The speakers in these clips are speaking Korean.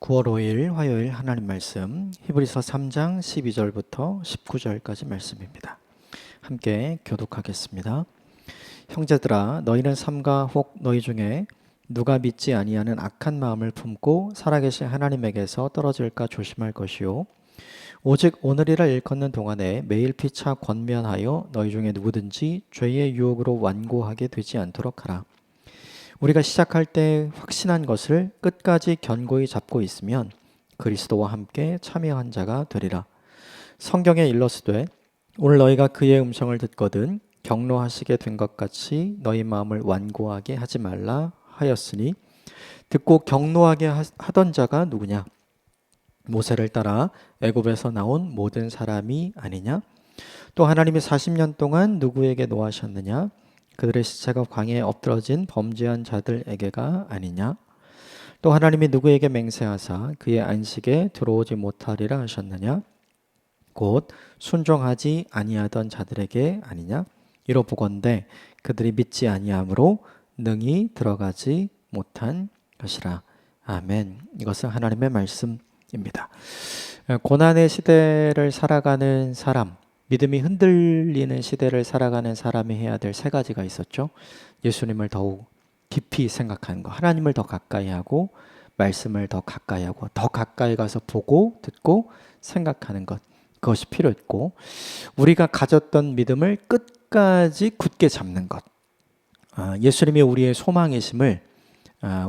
9월 5일 화요일 하나님 말씀 히브리서 3장 12절부터 19절까지 말씀입니다. 함께 교독하겠습니다. 형제들아 너희는 삼가 혹 너희 중에 누가 믿지 아니하는 악한 마음을 품고 살아계신 하나님에게서 떨어질까 조심할 것이요 오직 오늘이라 일컫는 동안에 매일 피차 권면하여 너희 중에 누구든지 죄의 유혹으로 완고하게 되지 않도록 하라. 우리가 시작할 때 확신한 것을 끝까지 견고히 잡고 있으면 그리스도와 함께 참여한 자가 되리라. 성경에 일러스되 오늘 너희가 그의 음성을 듣거든 경노하시게 된 것 같이 너희 마음을 완고하게 하지 말라 하였으니 듣고 경노하게 하던 자가 누구냐? 모세를 따라 애굽에서 나온 모든 사람이 아니냐? 또 하나님이 40년 동안 누구에게 노하셨느냐? 그들의 시체가 광야에 엎드러진 범죄한 자들에게가 아니냐? 또 하나님이 누구에게 맹세하사 그의 안식에 들어오지 못하리라 하셨느냐? 곧 순종하지 아니하던 자들에게 아니냐? 이로 보건대 그들이 믿지 아니함으로 능히 들어가지 못한 것이라. 아멘. 이것은 하나님의 말씀입니다. 고난의 시대를 살아가는 사람, 믿음이 흔들리는 시대를 살아가는 사람이 해야 될 세 가지가 있었죠. 예수님을 더욱 깊이 생각하는 것, 하나님을 더 가까이 하고 말씀을 더 가까이 하고 더 가까이 가서 보고 듣고 생각하는 것, 그것이 필요했고, 우리가 가졌던 믿음을 끝까지 굳게 잡는 것, 예수님이 우리의 소망이심을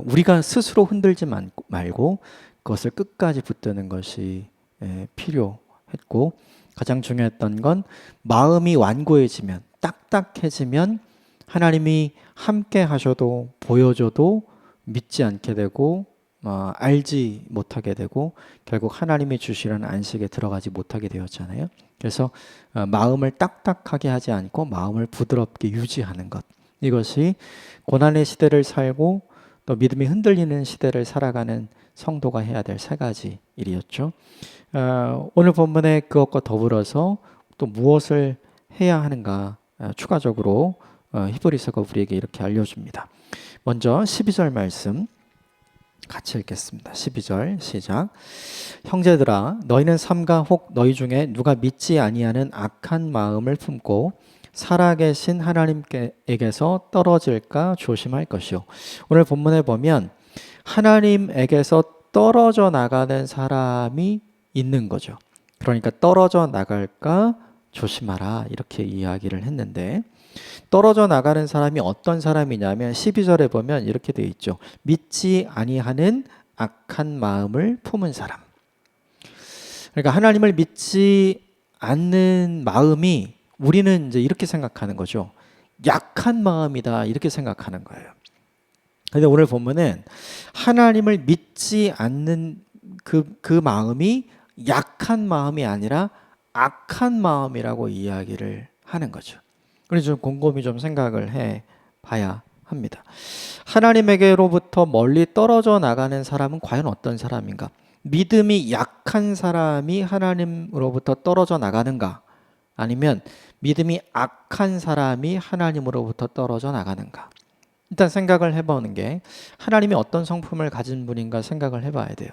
우리가 스스로 흔들지 말고 그것을 끝까지 붙드는 것이 필요했고, 가장 중요했던 건 마음이 완고해지면, 딱딱해지면 하나님이 함께 하셔도 보여줘도 믿지 않게 되고 알지 못하게 되고 결국 하나님이 주시려는 안식에 들어가지 못하게 되었잖아요. 그래서 마음을 딱딱하게 하지 않고 마음을 부드럽게 유지하는 것, 이것이 고난의 시대를 살고 또 믿음이 흔들리는 시대를 살아가는 성도가 해야 될 세 가지 일이었죠. 오늘 본문에 그것과 더불어서 또 무엇을 해야 하는가 추가적으로 히브리서가 우리에게 이렇게 알려줍니다. 먼저 12절 말씀 같이 읽겠습니다. 12절 시작. 형제들아 너희는 삼가 혹 너희 중에 누가 믿지 아니하는 악한 마음을 품고 살아계신 하나님께서 떨어질까 조심할 것이요. 오늘 본문에 보면 하나님에게서 떨어져 나가는 사람이 있는 거죠. 그러니까 떨어져 나갈까 조심하라 이렇게 이야기를 했는데, 떨어져 나가는 사람이 어떤 사람이냐면 12절에 보면 이렇게 되어 있죠. 믿지 아니하는 악한 마음을 품은 사람. 그러니까 하나님을 믿지 않는 마음이, 우리는 이제 이렇게 생각하는 거죠. 약한 마음이다 이렇게 생각하는 거예요. 그런데 오늘 본문은 하나님을 믿지 않는 그 마음이 약한 마음이 아니라 악한 마음이라고 이야기를 하는 거죠. 그래서 좀 곰곰이 좀 생각을 해 봐야 합니다. 하나님에게로부터 멀리 떨어져 나가는 사람은 과연 어떤 사람인가? 믿음이 약한 사람이 하나님으로부터 떨어져 나가는가? 아니면 믿음이 악한 사람이 하나님으로부터 떨어져 나가는가? 일단 생각을 해보는 게, 하나님이 어떤 성품을 가진 분인가 생각을 해봐야 돼요.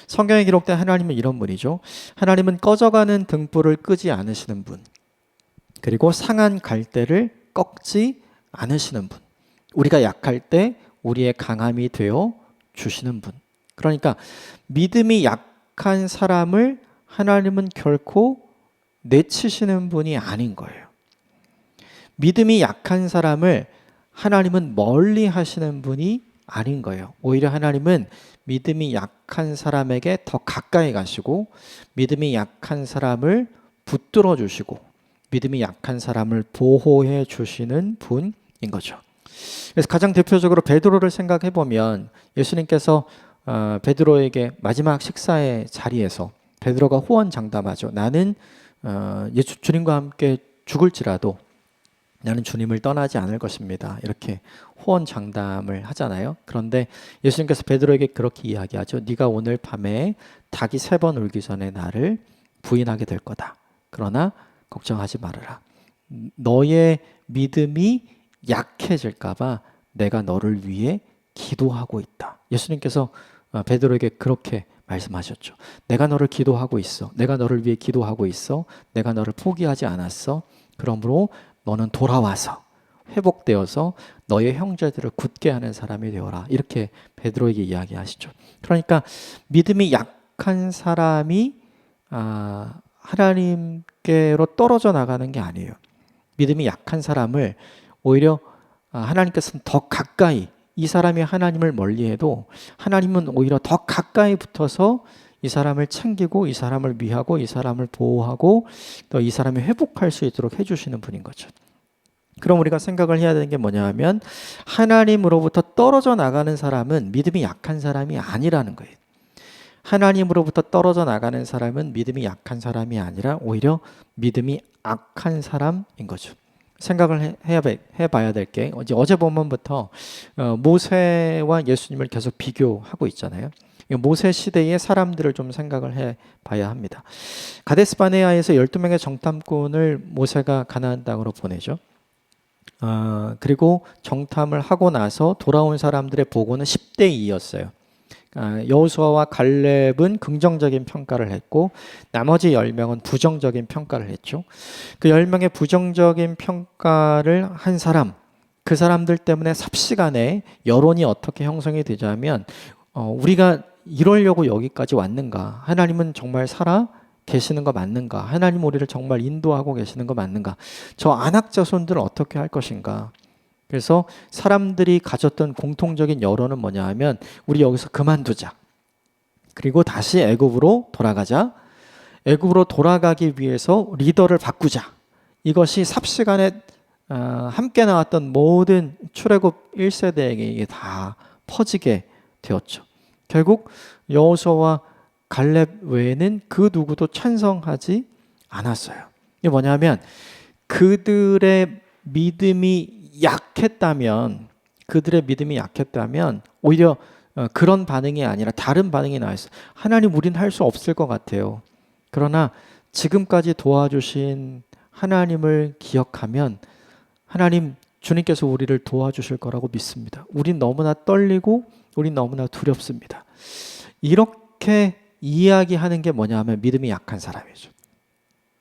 성경에 기록된 하나님은 이런 분이죠. 하나님은 꺼져가는 등불을 끄지 않으시는 분, 그리고 상한 갈대를 꺾지 않으시는 분, 우리가 약할 때 우리의 강함이 되어 주시는 분. 그러니까 믿음이 약한 사람을 하나님은 결코 내치시는 분이 아닌 거예요. 믿음이 약한 사람을 하나님은 멀리 하시는 분이 아닌 거예요. 오히려 하나님은 믿음이 약한 사람에게 더 가까이 가시고 믿음이 약한 사람을 붙들어 주시고 믿음이 약한 사람을 보호해 주시는 분인 거죠. 그래서 가장 대표적으로 베드로를 생각해 보면, 예수님께서 베드로에게 마지막 식사의 자리에서 베드로가 호언장담하죠. 나는 주님과 함께 죽을지라도 나는 주님을 떠나지 않을 것입니다. 이렇게 호언장담을 하잖아요. 그런데 예수님께서 베드로에게 그렇게 이야기하죠. 네가 오늘 밤에 닭이 3번 울기 전에 나를 부인하게 될 거다. 그러나 걱정하지 말아라. 너의 믿음이 약해질까 봐 내가 너를 위해 기도하고 있다. 예수님께서 베드로에게 그렇게 말씀하셨죠. 내가 너를 기도하고 있어. 내가 너를 위해 기도하고 있어. 내가 너를 포기하지 않았어. 그러므로 너는 돌아와서 회복되어서 너의 형제들을 굳게 하는 사람이 되어라. 이렇게 베드로에게 이야기하시죠. 그러니까 믿음이 약한 사람이 하나님께로 떨어져 나가는 게 아니에요. 믿음이 약한 사람을 오히려 하나님께서는 더 가까이, 이 사람이 하나님을 멀리해도 하나님은 오히려 더 가까이 붙어서 이 사람을 챙기고 이 사람을 위하고 이 사람을 보호하고 또 이 사람이 회복할 수 있도록 해주시는 분인 거죠. 그럼 우리가 생각을 해야 되는 게 뭐냐 하면 하나님으로부터 떨어져 나가는 사람은 믿음이 약한 사람이 아니라는 거예요. 하나님으로부터 떨어져 나가는 사람은 믿음이 약한 사람이 아니라 오히려 믿음이 악한 사람인 거죠. 생각을 해봐야 될 게 어제 본문부터 모세와 예수님을 계속 비교하고 있잖아요. 모세 시대의 사람들을 좀 생각을 해봐야 합니다. 가데스 바네아에서 12명의 정탐꾼을 모세가 가나안 땅으로 보내죠. 그리고 정탐을 하고 나서 돌아온 사람들의 보고는 10대 2였어요. 여호수아와 갈렙은 긍정적인 평가를 했고 나머지 10명은 부정적인 평가를 했죠. 그 10명의 부정적인 평가를 한 사람, 그 사람들 때문에 삽시간에 여론이 어떻게 형성이 되자면 우리가 이러려고 여기까지 왔는가? 하나님은 정말 살아 계시는 거 맞는가? 하나님 우리를 정말 인도하고 계시는 거 맞는가? 저 안악 자손들은 어떻게 할 것인가? 그래서 사람들이 가졌던 공통적인 여론은 뭐냐 하면 우리 여기서 그만두자. 그리고 다시 애굽으로 돌아가자. 애굽으로 돌아가기 위해서 리더를 바꾸자. 이것이 삽시간에 함께 나왔던 모든 출애굽 1세대에게 다 퍼지게 되었죠. 결국 여호수아와 갈렙 외에는 그 누구도 찬성하지 않았어요. 이게 뭐냐면 그들의 믿음이 약했다면 오히려 그런 반응이 아니라 다른 반응이 나왔어요. 하나님 우린 할 수 없을 것 같아요. 그러나 지금까지 도와주신 하나님을 기억하면 하나님 주님께서 우리를 도와주실 거라고 믿습니다. 우린 너무나 떨리고 우린 너무나 두렵습니다. 이렇게 이야기하는 게 뭐냐 하면 믿음이 약한 사람이죠.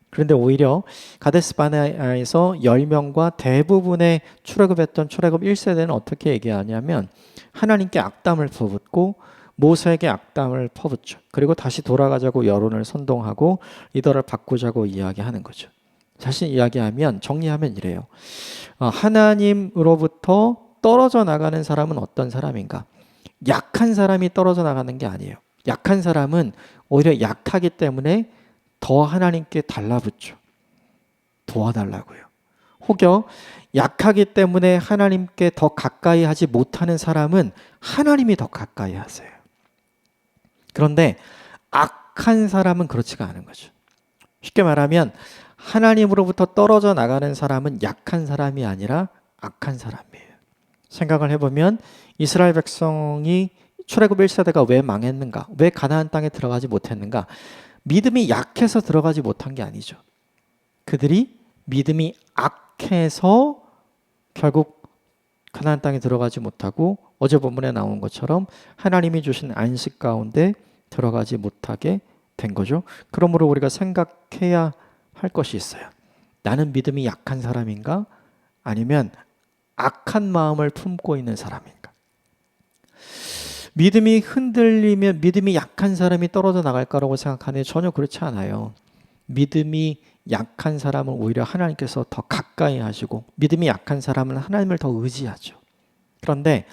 그런데 오히려 가데스 바네아에서 10명과 대부분의 출애굽했던 출애굽 1세대는 어떻게 얘기하냐면 하나님께 악담을 퍼붓고 모세에게 악담을 퍼붓죠. 그리고 다시 돌아가자고 여론을 선동하고 리더를 바꾸자고 이야기하는 거죠. 자신 이야기하면 정리하면 이래요. 하나님으로부터 떨어져 나가는 사람은 어떤 사람인가? 약한 사람이 떨어져 나가는 게 아니에요. 약한 사람은 오히려 약하기 때문에 더 하나님께 달라붙죠. 도와달라고요. 혹여 약하기 때문에 하나님께 더 가까이 하지 못하는 사람은 하나님이 더 가까이 하세요. 그런데 악한 사람은 그렇지가 않은 거죠. 쉽게 말하면 하나님으로부터 떨어져 나가는 사람은 약한 사람이 아니라 악한 사람이에요. 생각을 해보면 이스라엘 백성이 출애굽 1세대가 왜 망했는가? 왜 가나안 땅에 들어가지 못했는가? 믿음이 약해서 들어가지 못한 게 아니죠. 그들이 믿음이 악해서 결국 가나안 땅에 들어가지 못하고 어제 본문에 나온 것처럼 하나님이 주신 안식 가운데 들어가지 못하게 된 거죠. 그러므로 우리가 생각해야 할 것이 있어요. 나는 믿음이 약한 사람인가? 아니면 악한 마음을 품고 있는 사람인가? 믿음이 흔들리면 믿음이 약한 사람이 떨어져 나갈 거라고 생각하는데 전혀 그렇지 않아요. 믿음이 약한 사람은 오히려 하나님께서 더 가까이 하시고 믿음이 약한 사람은 하나님을 더 의지하죠. 그런데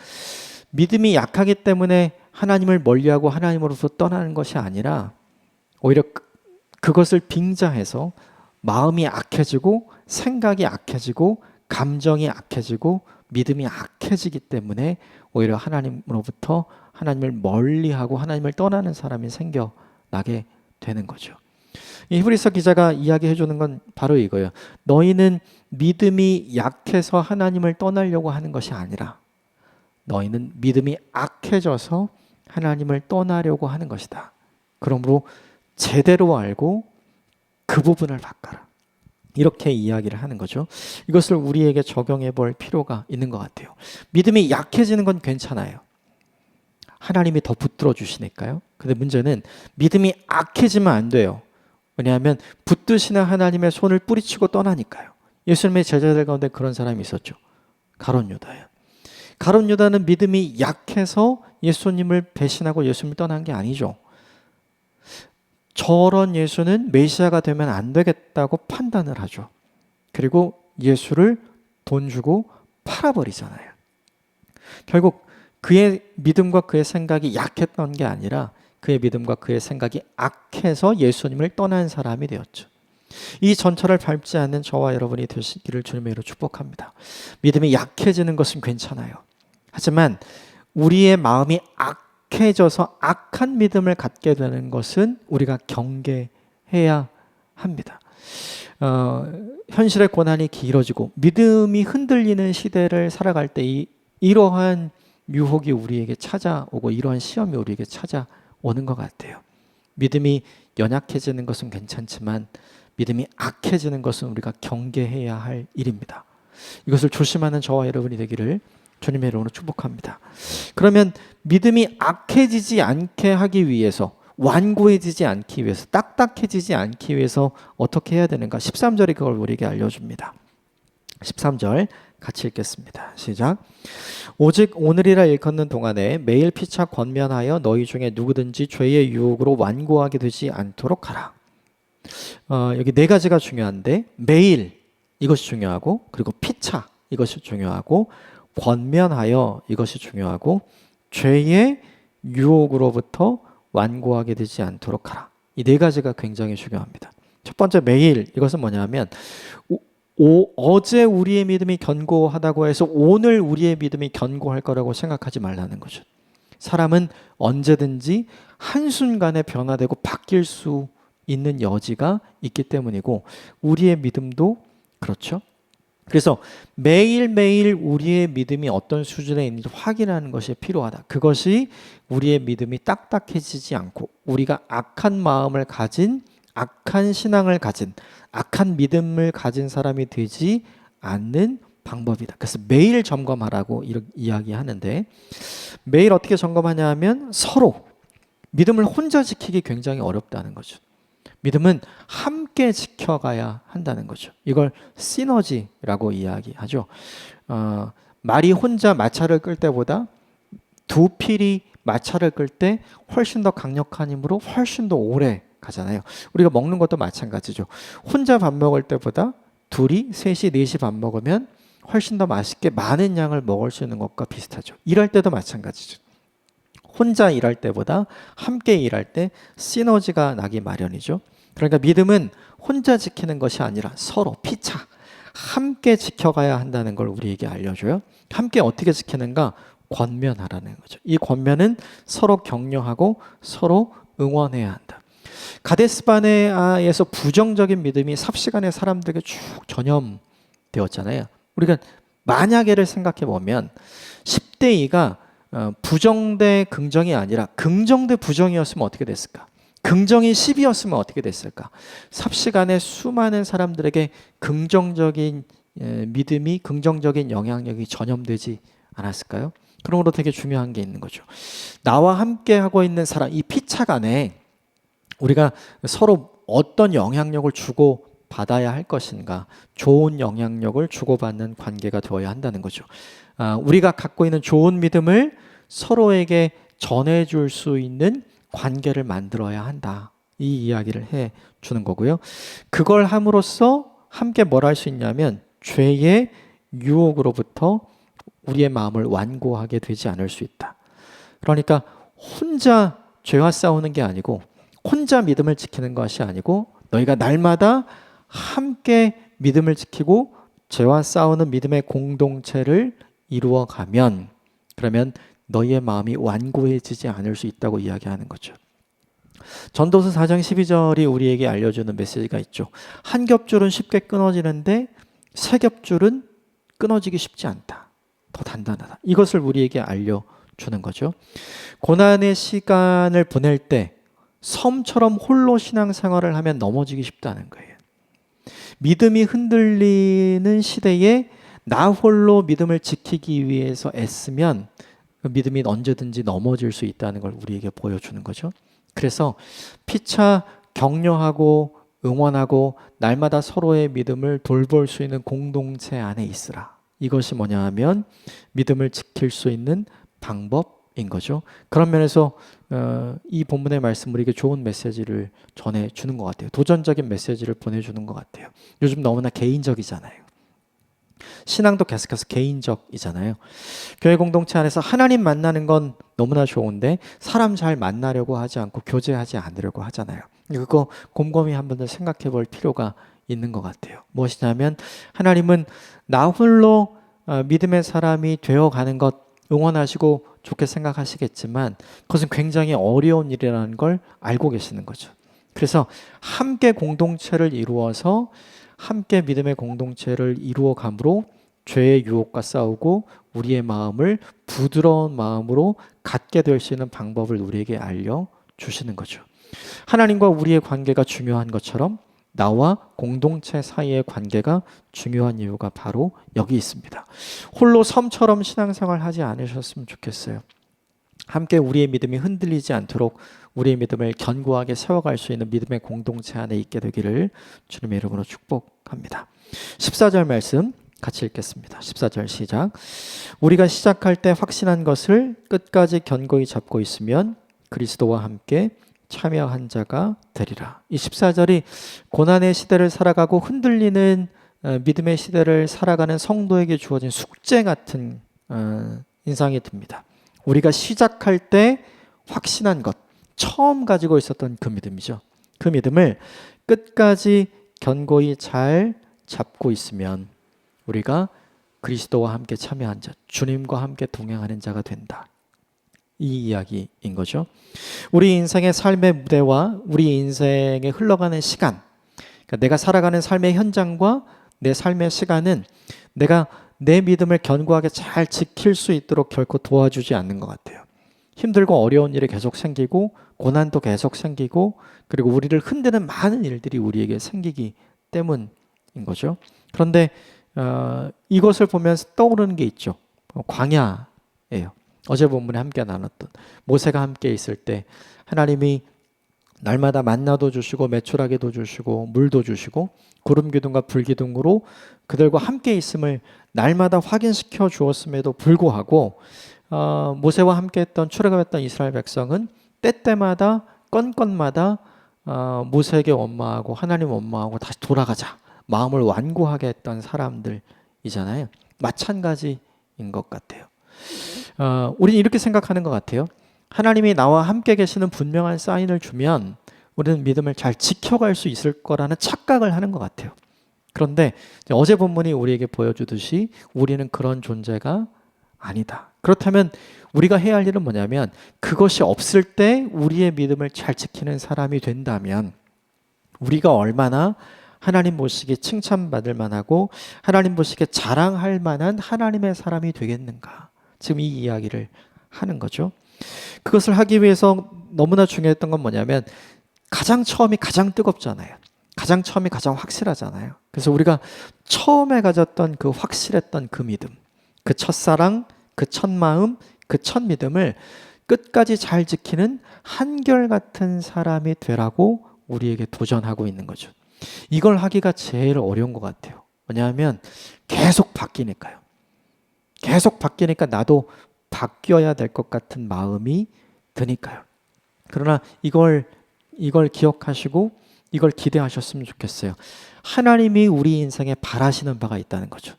믿음이 약하기 때문에 하나님을 멀리하고 하나님으로부터 떠나는 것이 아니라 오히려 그것을 빙자해서 마음이 악해지고 생각이 악해지고 감정이 악해지고 믿음이 악해지기 때문에 오히려 하나님으로부터 하나님을 멀리하고 하나님을 떠나는 사람이 생겨나게 되는 거죠. 이 히브리서 기자가 이야기해 주는 건 바로 이거예요. 너희는 믿음이 약해서 하나님을 떠나려고 하는 것이 아니라 너희는 믿음이 악해져서 하나님을 떠나려고 하는 것이다. 그러므로 제대로 알고 그 부분을 바꿔라. 이렇게 이야기를 하는 거죠. 이것을 우리에게 적용해 볼 필요가 있는 것 같아요. 믿음이 약해지는 건 괜찮아요. 하나님이 더 붙들어 주시니까요. 근데 문제는 믿음이 악해지면 안 돼요. 왜냐하면 붙드시는 하나님의 손을 뿌리치고 떠나니까요. 예수님의 제자들 가운데 그런 사람이 있었죠. 가룟 유다예요. 가룟 유다는 믿음이 약해서 예수님을 배신하고 예수님을 떠난 게 아니죠. 저런 예수는 메시아가 되면 안 되겠다고 판단을 하죠. 그리고 예수를 돈 주고 팔아버리잖아요. 결국 그의 믿음과 그의 생각이 약했던 게 아니라 그의 믿음과 그의 생각이 악해서 예수님을 떠난 사람이 되었죠. 이 전철을 밟지 않는 저와 여러분이 되시기를 주님의 이름으로 축복합니다. 믿음이 약해지는 것은 괜찮아요. 하지만 우리의 마음이 악해져서 악한 믿음을 갖게 되는 것은 우리가 경계해야 합니다. 현실의 고난이 길어지고 믿음이 흔들리는 시대를 살아갈 때 이러한 유혹이 우리에게 찾아오고 이러한 시험이 우리에게 찾아오는 것 같아요. 믿음이 연약해지는 것은 괜찮지만 믿음이 악해지는 것은 우리가 경계해야 할 일입니다. 이것을 조심하는 저와 여러분이 되기를 주님의 이름으로 축복합니다. 그러면 믿음이 악해지지 않게 하기 위해서, 완고해지지 않기 위해서, 딱딱해지지 않기 위해서 어떻게 해야 되는가? 13절이 그걸 우리에게 알려줍니다. 13절 같이 읽겠습니다. 시작. 오직 오늘이라 일컫는 동안에 매일 피차 권면하여 너희 중에 누구든지 죄의 유혹으로 완고하게 되지 않도록 하라. 여기 네 가지가 중요한데 매일 이것이 중요하고, 그리고 피차 이것이 중요하고, 권면하여 이것이 중요하고, 죄의 유혹으로부터 완고하게 되지 않도록 하라. 이 네 가지가 굉장히 중요합니다. 첫 번째 매일, 이것은 뭐냐면 어제 우리의 믿음이 견고하다고 해서 오늘 우리의 믿음이 견고할 거라고 생각하지 말라는 거죠. 사람은 언제든지 한순간에 변화되고 바뀔 수 있는 여지가 있기 때문이고 우리의 믿음도 그렇죠. 그래서 매일매일 우리의 믿음이 어떤 수준에 있는지 확인하는 것이 필요하다. 그것이 우리의 믿음이 딱딱해지지 않고 우리가 악한 마음을 가진, 악한 신앙을 가진, 악한 믿음을 가진 사람이 되지 않는 방법이다. 그래서 매일 점검하라고 이렇게 이야기하는데, 매일 어떻게 점검하냐 하면 서로, 믿음을 혼자 지키기 굉장히 어렵다는 거죠. 믿음은 함께 지켜가야 한다는 거죠. 이걸 시너지라고 이야기하죠. 말이 혼자 마차를 끌 때보다 두 필이 마차를 끌 때 훨씬 더 강력한 힘으로 훨씬 더 오래 가잖아요. 우리가 먹는 것도 마찬가지죠. 혼자 밥 먹을 때보다 둘이, 셋이, 넷이 밥 먹으면 훨씬 더 맛있게 많은 양을 먹을 수 있는 것과 비슷하죠. 일할 때도 마찬가지죠. 혼자 일할 때보다 함께 일할 때 시너지가 나기 마련이죠. 그러니까 믿음은 혼자 지키는 것이 아니라 서로 피차 함께 지켜가야 한다는 걸 우리에게 알려줘요. 함께 어떻게 지키는가? 권면하라는 거죠. 이 권면은 서로 격려하고 서로 응원해야 한다. 가데스바네아에서 부정적인 믿음이 삽시간에 사람들에게 쭉 전염되었잖아요. 우리가 만약에를 생각해 보면 10대 2가 부정 대 긍정이 아니라 긍정 대 부정이었으면 어떻게 됐을까? 긍정이 10이었으면 어떻게 됐을까? 삽시간에 수많은 사람들에게 긍정적인 믿음이, 긍정적인 영향력이 전염되지 않았을까요? 그러므로 되게 중요한 게 있는 거죠. 나와 함께 하고 있는 사람, 이 피차 간에 우리가 서로 어떤 영향력을 주고 받아야 할 것인가, 좋은 영향력을 주고받는 관계가 되어야 한다는 거죠. 우리가 갖고 있는 좋은 믿음을 서로에게 전해줄 수 있는 관계를 만들어야 한다. 이 이야기를 해 주는 거고요. 그걸 함으로써 함께 뭘 할 수 있냐면 죄의 유혹으로부터 우리의 마음을 완고하게 되지 않을 수 있다. 그러니까 혼자 죄와 싸우는 게 아니고, 혼자 믿음을 지키는 것이 아니고, 너희가 날마다 함께 믿음을 지키고 죄와 싸우는 믿음의 공동체를 이루어가면, 그러면 너희의 마음이 완고해지지 않을 수 있다고 이야기하는 거죠. 전도서 4장 12절이 우리에게 알려주는 메시지가 있죠. 한 겹줄은 쉽게 끊어지는데 세 겹줄은 끊어지기 쉽지 않다. 더 단단하다. 이것을 우리에게 알려주는 거죠. 고난의 시간을 보낼 때 섬처럼 홀로 신앙생활을 하면 넘어지기 쉽다는 거예요. 믿음이 흔들리는 시대에 나 홀로 믿음을 지키기 위해서 애쓰면 그 믿음이 언제든지 넘어질 수 있다는 걸 우리에게 보여주는 거죠. 그래서 피차 격려하고 응원하고 날마다 서로의 믿음을 돌볼 수 있는 공동체 안에 있으라. 이것이 뭐냐 하면 믿음을 지킬 수 있는 방법인 거죠. 그런 면에서 이 본문의 말씀 우리에게 좋은 메시지를 전해주는 것 같아요. 도전적인 메시지를 보내주는 것 같아요. 요즘 너무나 개인적이잖아요. 신앙도 계속해서 개인적이잖아요. 교회 공동체 안에서 하나님 만나는 건 너무나 좋은데 사람 잘 만나려고 하지 않고 교제하지 않으려고 하잖아요. 그거 곰곰이 한번 더 생각해 볼 필요가 있는 것 같아요. 무엇이냐면 하나님은 나 홀로 믿음의 사람이 되어가는 것 응원하시고 좋게 생각하시겠지만 그것은 굉장히 어려운 일이라는 걸 알고 계시는 거죠. 그래서 함께 공동체를 이루어서 함께 믿음의 공동체를 이루어감으로 죄의 유혹과 싸우고 우리의 마음을 부드러운 마음으로 갖게 될 수 있는 방법을 우리에게 알려주시는 거죠. 하나님과 우리의 관계가 중요한 것처럼 나와 공동체 사이의 관계가 중요한 이유가 바로 여기 있습니다. 홀로 섬처럼 신앙생활 하지 않으셨으면 좋겠어요. 함께 우리의 믿음이 흔들리지 않도록 우리의 믿음을 견고하게 세워갈 수 있는 믿음의 공동체 안에 있게 되기를 주님의 이름으로 축복합니다. 14절 말씀 같이 읽겠습니다. 14절 시작. 우리가 시작할 때 확신한 것을 끝까지 견고히 잡고 있으면 그리스도와 함께 참여한 자가 되리라. 이 14절이 고난의 시대를 살아가고 흔들리는 믿음의 시대를 살아가는 성도에게 주어진 숙제 같은 인상이 듭니다. 우리가 시작할 때 확신한 것, 처음 가지고 있었던 그 믿음이죠. 그 믿음을 끝까지 견고히 잘 잡고 있으면 우리가 그리스도와 함께 참여한 자, 주님과 함께 동행하는 자가 된다. 이 이야기인 거죠. 우리 인생의 삶의 무대와 우리 인생에 흘러가는 시간, 그러니까 내가 살아가는 삶의 현장과 내 삶의 시간은 내가 내 믿음을 견고하게 잘 지킬 수 있도록 결코 도와주지 않는 것 같아요. 힘들고 어려운 일이 계속 생기고 고난도 계속 생기고 그리고 우리를 흔드는 많은 일들이 우리에게 생기기 때문인 거죠. 그런데 이것을 보면서 떠오르는 게 있죠. 광야예요. 어제 본문에 함께 나눴던 모세가 함께 있을 때 하나님이 날마다 만나도 주시고 메추라기도 주시고 물도 주시고 구름 기둥과 불 기둥으로 그들과 함께 있음을 날마다 확인시켜 주었음에도 불구하고 모세와 함께했던 출애굽했던 이스라엘 백성은 때때마다 건건마다 모세에게 원망하고 하나님 원망하고 다시 돌아가자 마음을 완고하게 했던 사람들이잖아요. 마찬가지인 것 같아요. 우리는 이렇게 생각하는 것 같아요. 하나님이 나와 함께 계시는 분명한 사인을 주면 우리는 믿음을 잘 지켜갈 수 있을 거라는 착각을 하는 것 같아요. 그런데 어제 본문이 우리에게 보여주듯이 우리는 그런 존재가 아니다. 그렇다면 우리가 해야 할 일은 뭐냐면 그것이 없을 때 우리의 믿음을 잘 지키는 사람이 된다면 우리가 얼마나 하나님 보시기에 칭찬받을 만하고 하나님 보시기에 자랑할 만한 하나님의 사람이 되겠는가. 지금 이 이야기를 하는 거죠. 그것을 하기 위해서 너무나 중요했던 건 뭐냐면 가장 처음이 가장 뜨겁잖아요. 가장 처음이 가장 확실하잖아요. 그래서 우리가 처음에 가졌던 그 확실했던 그 믿음, 그 첫사랑, 그 첫마음, 그 첫 믿음을 끝까지 잘 지키는 한결같은 사람이 되라고 우리에게 도전하고 있는 거죠. 이걸 하기가 제일 어려운 것 같아요. 왜냐하면 계속 바뀌니까요. 계속 바뀌니까 나도 바뀌어야 될 것 같은 마음이 드니까요. 그러나 이걸 기억하시고 이걸 기대하셨으면 좋겠어요. 하나님이 우리 인생에 바라시는 바가 있다는 거죠.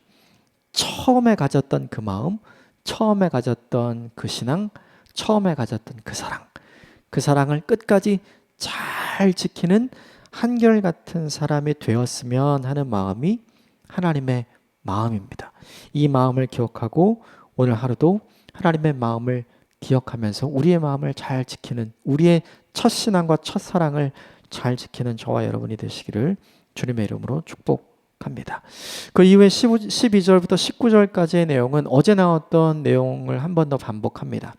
처음에 가졌던 그 마음, 처음에 가졌던 그 신앙, 처음에 가졌던 그 사랑, 그 사랑을 끝까지 잘 지키는 한결같은 사람이 되었으면 하는 마음이 하나님의 마음입니다. 이 마음을 기억하고 오늘 하루도 하나님의 마음을 기억하면서 우리의 마음을 잘 지키는 우리의 첫 신앙과 첫 사랑을 잘 지키는 저와 여러분이 되시기를 주님의 이름으로 축복합니다. 그 이후에 12절부터 19절까지의 내용은 어제 나왔던 내용을 한 번 더 반복합니다.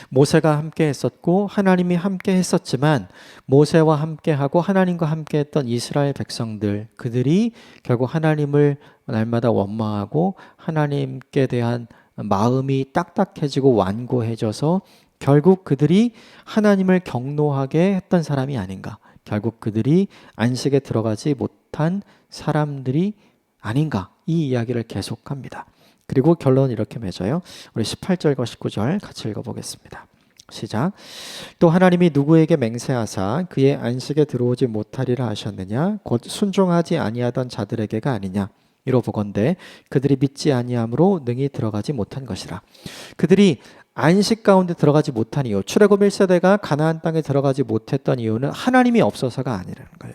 모세가 함께 했었고 하나님이 함께 했었지만 모세와 함께하고 하나님과 함께 했던 이스라엘 백성들 그들이 결국 하나님을 날마다 원망하고 하나님께 대한 마음이 딱딱해지고 완고해져서 결국 그들이 하나님을 경노하게 했던 사람이 아닌가, 결국 그들이 안식에 들어가지 못한 사람들이 아닌가, 이 이야기를 계속합니다. 그리고 결론은 이렇게 맺어요. 우리 18절과 19절 같이 읽어보겠습니다. 시작. 또 하나님이 누구에게 맹세하사 그의 안식에 들어오지 못하리라 하셨느냐? 곧 순종하지 아니하던 자들에게가 아니냐? 이로보건대 그들이 믿지 아니함으로 능히 들어가지 못한 것이라. 그들이 안식 가운데 들어가지 못한 이유, 출애굽 1세대가 가나안 땅에 들어가지 못했던 이유는 하나님이 없어서가 아니라는 거예요.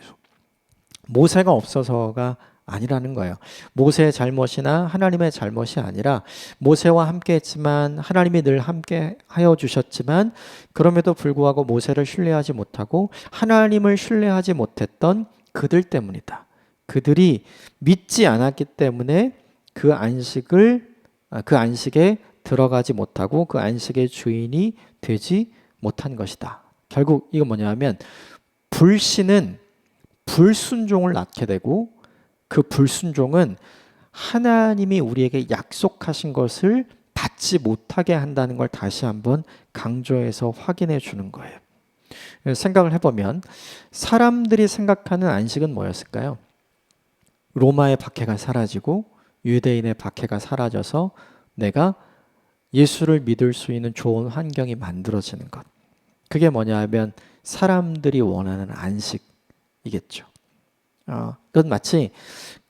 모세가 없어서가 아니라는 거예요. 모세의 잘못이나 하나님의 잘못이 아니라, 모세와 함께 했지만 하나님이 늘 함께 하여 주셨지만 그럼에도 불구하고 모세를 신뢰하지 못하고 하나님을 신뢰하지 못했던 그들 때문이다. 그들이 믿지 않았기 때문에 그 안식에 들어가지 못하고 그 안식의 주인이 되지 못한 것이다. 결국 이건 뭐냐면, 불신은 불순종을 낳게 되고, 그 불순종은 하나님이 우리에게 약속하신 것을 받지 못하게 한다는 걸 다시 한번 강조해서 확인해 주는 거예요. 생각을 해보면 사람들이 생각하는 안식은 뭐였을까요? 로마의 박해가 사라지고 유대인의 박해가 사라져서 내가 예수를 믿을 수 있는 좋은 환경이 만들어지는 것. 그게 뭐냐 하면 사람들이 원하는 안식이겠죠. 그건 마치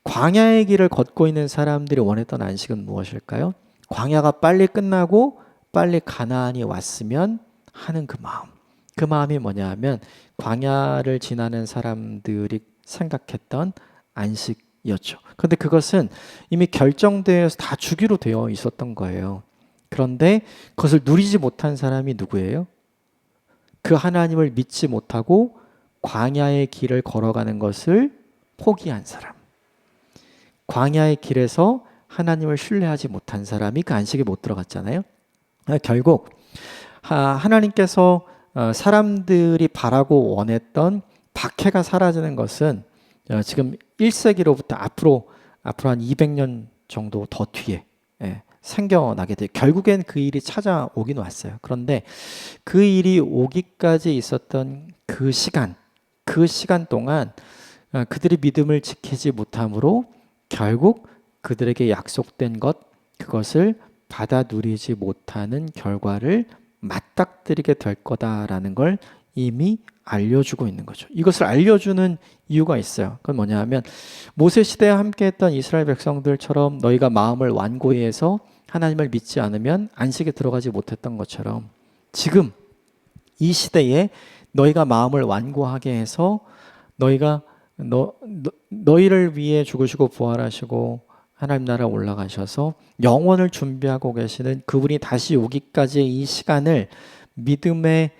광야의 길을 걷고 있는 사람들이 원했던 안식은 무엇일까요? 광야가 빨리 끝나고 빨리 가나안이 왔으면 하는 그 마음. 그 마음이 뭐냐 하면 광야를 지나는 사람들이 생각했던 안식이었죠. 그런데 그것은 이미 결정되어서 다 주기로 되어 있었던 거예요. 그런데 그것을 누리지 못한 사람이 누구예요? 그 하나님을 믿지 못하고 광야의 길을 걸어가는 것을 포기한 사람. 광야의 길에서 하나님을 신뢰하지 못한 사람이 그 안식에 못 들어갔잖아요. 결국 하나님께서 사람들이 바라고 원했던 박해가 사라지는 것은 지금 1세기로부터 앞으로 한 200년 정도 더 뒤에 생겨나게 돼요. 결국엔 그 일이 찾아오긴 왔어요. 그런데 그 일이 오기까지 있었던 그 시간 동안 그들이 믿음을 지키지 못함으로 결국 그들에게 약속된 그것을 받아 누리지 못하는 결과를 맞닥뜨리게 될 거다라는 걸 이미 알려주고 있는 거죠. 이것을 알려주는 이유가 있어요. 그건 뭐냐 하면 모세 시대에 함께했던 이스라엘 백성들처럼 너희가 마음을 완고히 해서 하나님을 믿지 않으면 안식에 들어가지 못했던 것처럼, 지금 이 시대에 너희가 마음을 완고하게 해서 너희를 위해 죽으시고 부활하시고 하나님 나라에 올라가셔서 영원을 준비하고 계시는 그분이 다시 오기까지의 이 시간을 믿음의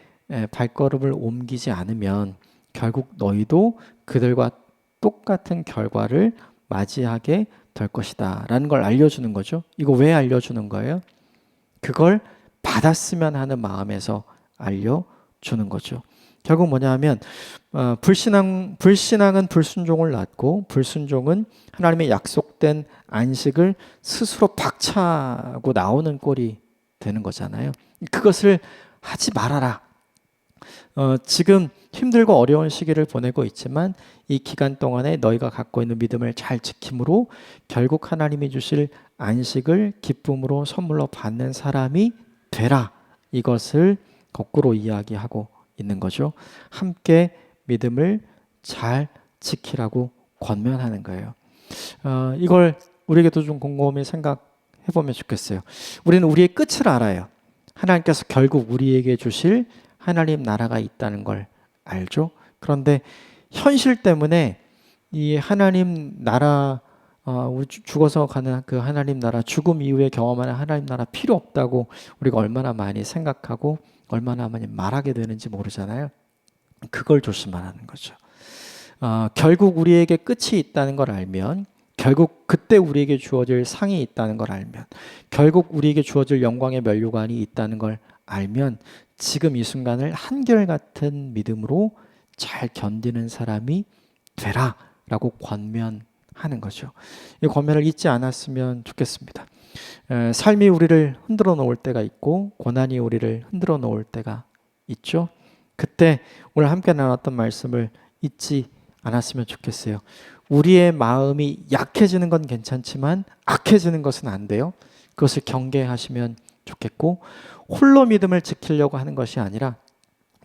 발걸음을 옮기지 않으면 결국 너희도 그들과 똑같은 결과를 맞이하게 될 것이다 라는 걸 알려주는 거죠. 이거 왜 알려주는 거예요? 그걸 받았으면 하는 마음에서 알려주는 거죠. 결국 뭐냐 하면 불신앙은 불순종을 낳고, 불순종은 하나님의 약속된 안식을 스스로 박차고 나오는 꼴이 되는 거잖아요. 그것을 하지 말아라. 지금 힘들고 어려운 시기를 보내고 있지만 이 기간 동안에 너희가 갖고 있는 믿음을 잘 지킴으로 결국 하나님이 주실 안식을 기쁨으로 선물로 받는 사람이 되라. 이것을 거꾸로 이야기하고 있는 거죠. 함께 믿음을 잘 지키라고 권면하는 거예요. 이걸 우리에게도 좀 곰곰이 생각해 보면 좋겠어요. 우리는 우리의 끝을 알아요. 하나님께서 결국 우리에게 주실 하나님 나라가 있다는 걸 알죠. 그런데 현실 때문에 이 하나님 나라, 우리 죽어서 가는 그 하나님 나라, 죽음 이후에 경험하는 하나님 나라 필요 없다고 우리가 얼마나 많이 생각하고 얼마나 많이 말하게 되는지 모르잖아요. 그걸 조심하라는 거죠. 결국 우리에게 끝이 있다는 걸 알면, 결국 그때 우리에게 주어질 상이 있다는 걸 알면, 결국 우리에게 주어질 영광의 면류관이 있다는 걸 알면 지금 이 순간을 한결같은 믿음으로 잘 견디는 사람이 되라 라고 권면하는 하는 거죠. 이 권면을 잊지 않았으면 좋겠습니다. 삶이 우리를 흔들어 놓을 때가 있고 고난이 우리를 흔들어 놓을 때가 있죠. 그때 오늘 함께 나눴던 말씀을 잊지 않았으면 좋겠어요. 우리의 마음이 약해지는 건 괜찮지만 악해지는 것은 안 돼요. 그것을 경계하시면 좋겠고, 홀로 믿음을 지키려고 하는 것이 아니라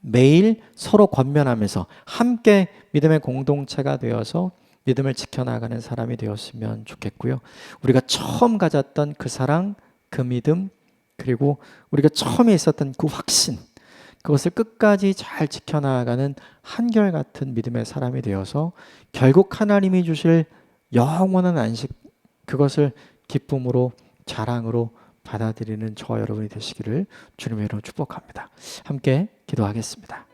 매일 서로 권면하면서 함께 믿음의 공동체가 되어서 믿음을 지켜나가는 사람이 되었으면 좋겠고요. 우리가 처음 가졌던 그 사랑, 그 믿음, 그리고 우리가 처음에 있었던 그 확신, 그것을 끝까지 잘 지켜나가는 한결같은 믿음의 사람이 되어서 결국 하나님이 주실 영원한 안식, 그것을 기쁨으로 자랑으로 받아들이는 저와 여러분이 되시기를 주님의 이름으로 축복합니다. 함께 기도하겠습니다.